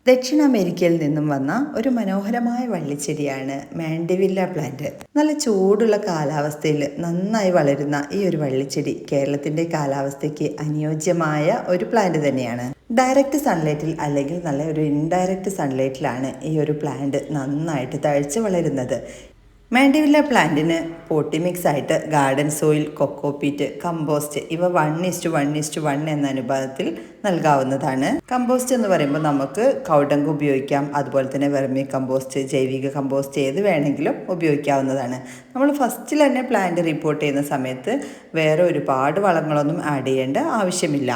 ദക്ഷിണ അമേരിക്കയിൽ നിന്നും വന്ന ഒരു മനോഹരമായ വള്ളിച്ചെടിയാണ് മാൻഡിവില്ല പ്ലാന്റ്. നല്ല ചൂടുള്ള കാലാവസ്ഥയിൽ നന്നായി വളരുന്ന ഈ ഒരു വള്ളിച്ചെടി കേരളത്തിൻ്റെ കാലാവസ്ഥയ്ക്ക് അനുയോജ്യമായ ഒരു പ്ലാന്റ് തന്നെയാണ്. ഡയറക്റ്റ് സൺലൈറ്റിൽ അല്ലെങ്കിൽ നല്ല ഒരു ഇൻഡയറക്റ്റ് സൺലൈറ്റിലാണ് ഈ ഒരു പ്ലാന്റ് നന്നായിട്ട് തഴച്ച് വളരുന്നത്. മാൻഡിവില്ല പ്ലാന്റിന് പോട്ടി മിക്സ് ആയിട്ട് ഗാർഡൻ സോയിൽ, കൊക്കോപീറ്റ്, കമ്പോസ്റ്റ് ഇവ 1:1:1 എന്ന അനുപാതത്തിൽ നൽകാവുന്നതാണ്. കമ്പോസ്റ്റ് എന്ന് പറയുമ്പോൾ നമുക്ക് കൗഡങ്ക് ഉപയോഗിക്കാം, അതുപോലെ തന്നെ വെർമി കമ്പോസ്റ്റ്, ജൈവിക കമ്പോസ്റ്റ് ഏത് വേണമെങ്കിലും ഉപയോഗിക്കാവുന്നതാണ്. നമ്മൾ ഫസ്റ്റിൽ തന്നെ പ്ലാന്റ് റിപ്പോർട്ട് ചെയ്യുന്ന സമയത്ത് വേറെ ഒരുപാട് വളങ്ങളൊന്നും ആഡ് ചെയ്യേണ്ട ആവശ്യമില്ല.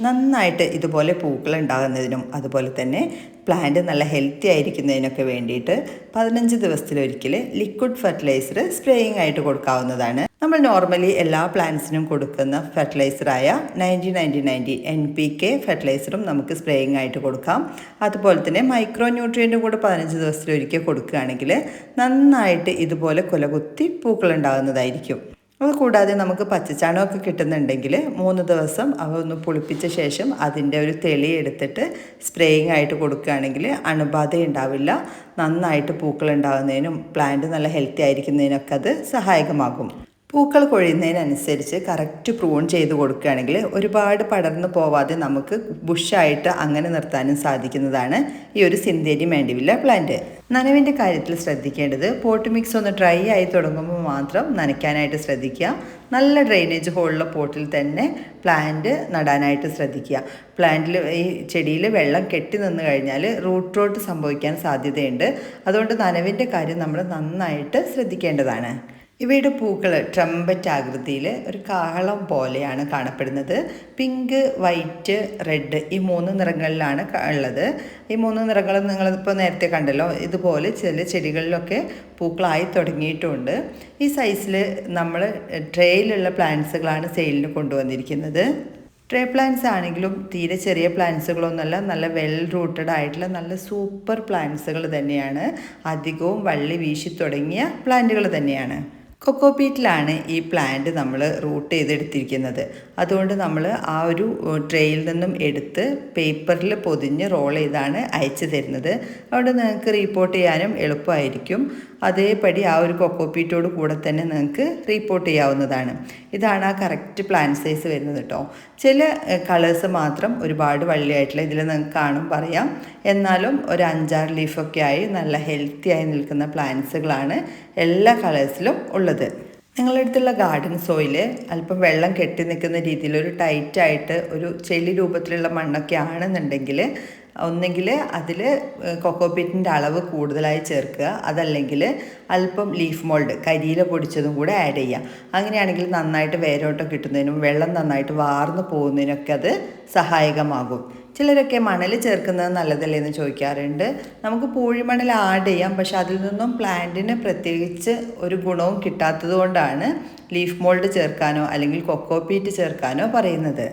നന്നായിട്ട് ഇതുപോലെ പൂക്കൾ ഉണ്ടാകുന്നതിനും അതുപോലെ തന്നെ പ്ലാന്റ് നല്ല ഹെൽത്തി ആയിരിക്കുന്നതിനൊക്കെ വേണ്ടിയിട്ട് 15 ദിവസത്തിലൊരിക്കൽ ലിക്വിഡ് ഫെർട്ടിലൈസർ സ്പ്രേയിങ് ആയിട്ട് കൊടുക്കാവുന്നതാണ്. നമ്മൾ നോർമലി എല്ലാ പ്ലാന്റ്സിനും കൊടുക്കുന്ന ഫെർട്ടിലൈസറായ 90-90-90 NPK ഫെർട്ടിലൈസറും നമുക്ക് സ്പ്രേയിങ് ആയിട്ട് കൊടുക്കാം. അതുപോലെ തന്നെ മൈക്രോ ന്യൂട്രിയൻറ്റും കൂടെ 15 ദിവസത്തിലൊരിക്കൽ കൊടുക്കുകയാണെങ്കിൽ നന്നായിട്ട് ഇതുപോലെ കുലകുത്തി പൂക്കൾ ഉണ്ടാകുന്നതായിരിക്കും. അതുകൂടാതെ നമുക്ക് പച്ചച്ചാണകമൊക്കെ കിട്ടുന്നുണ്ടെങ്കിൽ 3 ദിവസം അവ ഒന്ന് പുളിപ്പിച്ച ശേഷം അതിൻ്റെ ഒരു തെളി എടുത്തിട്ട് സ്പ്രേയിങ് ആയിട്ട് കൊടുക്കുകയാണെങ്കിൽ അണുബാധ ഉണ്ടാവില്ല. നന്നായിട്ട് പൂക്കൾ ഉണ്ടാകുന്നതിനും പ്ലാന്റ് നല്ല ഹെൽത്തി ആയിരിക്കുന്നതിനൊക്കെ അത് സഹായകമാകും. പൂക്കൾ കൊഴിയുന്നതിനനുസരിച്ച് കറക്റ്റ് പ്രൂൺ ചെയ്ത് കൊടുക്കുകയാണെങ്കിൽ ഒരുപാട് പടർന്നു പോവാതെ നമുക്ക് ബുഷായിട്ട് അങ്ങനെ നിർത്താനും സാധിക്കുന്നതാണ് ഈ ഒരു സിന്തേരി മാൻഡിവില്ല പ്ലാന്റ്. നനവിൻ്റെ കാര്യത്തിൽ ശ്രദ്ധിക്കേണ്ടത് പോട്ട് മിക്സ് ഒന്ന് ഡ്രൈ ആയി തുടങ്ങുമ്പോൾ മാത്രം നനയ്ക്കാനായിട്ട് ശ്രദ്ധിക്കുക. നല്ല ഡ്രെയിനേജ് ഹോളുള്ള പോട്ടിൽ തന്നെ പ്ലാന്റ് നടാനായിട്ട് ശ്രദ്ധിക്കുക. പ്ലാന്റിൽ ഈ ചെടിയിൽ വെള്ളം കെട്ടി നിന്ന് കഴിഞ്ഞാൽ റൂട്ട് റോട്ട് സംഭവിക്കാൻ സാധ്യതയുണ്ട്. അതുകൊണ്ട് നനവിൻ്റെ കാര്യം നമ്മൾ നന്നായിട്ട് ശ്രദ്ധിക്കേണ്ടതാണ്. ഇവയുടെ പൂക്കൾ ട്രംപറ്റ് ആകൃതിയിൽ ഒരു കാഹളം പോലെയാണ് കാണപ്പെടുന്നത്. പിങ്ക്, വൈറ്റ്, റെഡ് ഈ 3 നിറങ്ങളിലാണ് ഉള്ളത്. ഈ 3 നിറങ്ങളും നിങ്ങളിപ്പോൾ നേരത്തെ കണ്ടല്ലോ. ഇതുപോലെ ചില ചെടികളിലൊക്കെ പൂക്കളായി തുടങ്ങിയിട്ടുമുണ്ട്. ഈ സൈസിൽ നമ്മൾ ട്രേയിലുള്ള പ്ലാന്റ്സുകളാണ് സെയിലിന് കൊണ്ടുവന്നിരിക്കുന്നത്. ട്രേ പ്ലാന്റ്സ് ആണെങ്കിലും തീരെ ചെറിയ പ്ലാന്റ്സുകളൊന്നുമല്ല, നല്ല വെൽ റൂട്ടഡ് ആയിട്ടുള്ള നല്ല സൂപ്പർ പ്ലാന്റ്സുകൾ തന്നെയാണ്. അധികവും വള്ളി വീശി തുടങ്ങിയ പ്ലാന്റുകൾ തന്നെയാണ്. കൊക്കോപീറ്റിലാണ് ഈ പ്ലാന്റ് നമ്മൾ റൂട്ട് ചെയ്തെടുത്തിരിക്കുന്നത്. അതുകൊണ്ട് നമ്മൾ ആ ഒരു ട്രേയിൽ നിന്നും എടുത്ത് പേപ്പറിൽ പൊതിഞ്ഞ് റോൾ ചെയ്താണ് അയച്ചു തരുന്നത്. അതുകൊണ്ട് നിങ്ങൾക്ക് റീപ്പോർട്ട് ചെയ്യാനും എളുപ്പമായിരിക്കും. അതേപടി ആ ഒരു കൊക്കോപീറ്റോട് കൂടെ തന്നെ നിങ്ങൾക്ക് റീപ്പോർട്ട് ചെയ്യാവുന്നതാണ്. ഇതാണ് ആ കറക്റ്റ് പ്ലാന്റ് സൈസ് വരുന്നത് കേട്ടോ. ചില കളേഴ്സ് മാത്രം ഒരുപാട് വള്ളിയായിട്ടുള്ള ഇതിൽ നിങ്ങൾക്ക് കാണും പറയാം. എന്നാലും ഒരു 5-6 ലീഫൊക്കെ ആയി നല്ല ഹെൽത്തി ആയി നിൽക്കുന്ന പ്ലാന്റ്സുകളാണ് എല്ലാ കളേഴ്സിലും ഉള്ളത്. നിങ്ങളുടെ അടുത്തുള്ള ഗാർഡൻ സോയിൽ അല്പം വെള്ളം കെട്ടി നിൽക്കുന്ന രീതിയിൽ ഒരു ടൈറ്റായിട്ട് ഒരു ചെളി രൂപത്തിലുള്ള മണ്ണൊക്കെ ആണെന്നുണ്ടെങ്കിൽ ഒന്നെങ്കിൽ അതിൽ കൊക്കോപീറ്റിൻ്റെ അളവ് കൂടുതലായി ചേർക്കുക, അതല്ലെങ്കിൽ അല്പം ലീഫ് മോൾഡ് കരിയില പൊടിച്ചതും കൂടെ ആഡ് ചെയ്യുക. അങ്ങനെയാണെങ്കിൽ നന്നായിട്ട് വേരോട്ടം കിട്ടുന്നതിനും വെള്ളം നന്നായിട്ട് വാർന്നു പോകുന്നതിനൊക്കെ അത് സഹായകമാകും. ചിലരൊക്കെ മണൽ ചേർക്കുന്നത് നല്ലതല്ലേ എന്ന് ചോദിക്കാറുണ്ട്. നമുക്ക് പൂഴിമണൽ ആഡ് ചെയ്യാം, പക്ഷെ അതിൽ നിന്നും പ്ലാന്റിന് പ്രത്യേകിച്ച് ഒരു ഗുണവും കിട്ടാത്തത് കൊണ്ടാണ് ലീഫ് മോൾഡ് ചേർക്കാനോ അല്ലെങ്കിൽ കൊക്കോപീറ്റ് ചേർക്കാനോ പറയുന്നത്.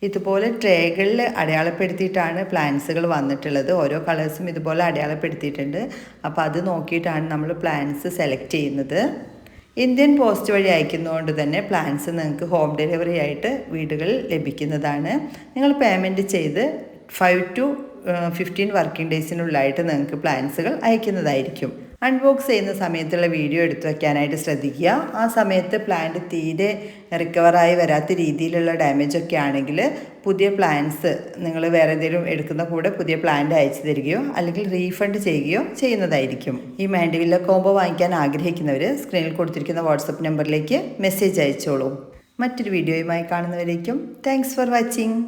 ഇതുപോലെ ട്രേകളിൽ അടയാളപ്പെടുത്തിയിട്ടാണ് പ്ലാന്റ്സുകൾ വന്നിട്ടുള്ളത്. ഓരോ കളേഴ്സും ഇതുപോലെ അടയാളപ്പെടുത്തിയിട്ടുണ്ട്. അപ്പോൾ അത് നോക്കിയിട്ടാണ് നമ്മൾ പ്ലാന്റ്സ് സെലക്ട് ചെയ്യുന്നത്. ഇന്ത്യൻ പോസ്റ്റ് വഴി അയക്കുന്നതുകൊണ്ട് തന്നെ പ്ലാന്റ്സ് നിങ്ങൾക്ക് ഹോം ഡെലിവറി ആയിട്ട് വീടുകളിൽ ലഭിക്കുന്നതാണ്. നിങ്ങൾ പേയ്മെൻറ്റ് ചെയ്ത് 5 to 15 വർക്കിംഗ് ഡേയ്സിനുള്ളിലായിട്ട് നിങ്ങൾക്ക് പ്ലാന്റ്സുകൾ അയക്കുന്നതായിരിക്കും. അൺബോക്സ് ചെയ്യുന്ന സമയത്തുള്ള വീഡിയോ എടുത്തു വയ്ക്കാനായിട്ട് ശ്രദ്ധിക്കുക. ആ സമയത്ത് പ്ലാന്റ് തീരെ റിക്കവറായി വരാത്ത രീതിയിലുള്ള ഡാമേജൊക്കെ ആണെങ്കിൽ പുതിയ പ്ലാന്റ്സ് നിങ്ങൾ വേറെ എന്തെങ്കിലും എടുക്കുന്ന കൂടെ പുതിയ പ്ലാന്റ് അയച്ചു തരികയോ അല്ലെങ്കിൽ റീഫണ്ട് ചെയ്യുകയോ ചെയ്യുന്നതായിരിക്കും. ഈ മാൻഡിവില്ല കോംബോ വാങ്ങിക്കാൻ ആഗ്രഹിക്കുന്നവർ സ്ക്രീനിൽ കൊടുത്തിരിക്കുന്ന വാട്സപ്പ് നമ്പറിലേക്ക് മെസ്സേജ് അയച്ചോളൂ. മറ്റൊരു വീഡിയോയുമായി കാണുന്നവരേക്കും താങ്ക്സ് ഫോർ വാച്ചിങ്.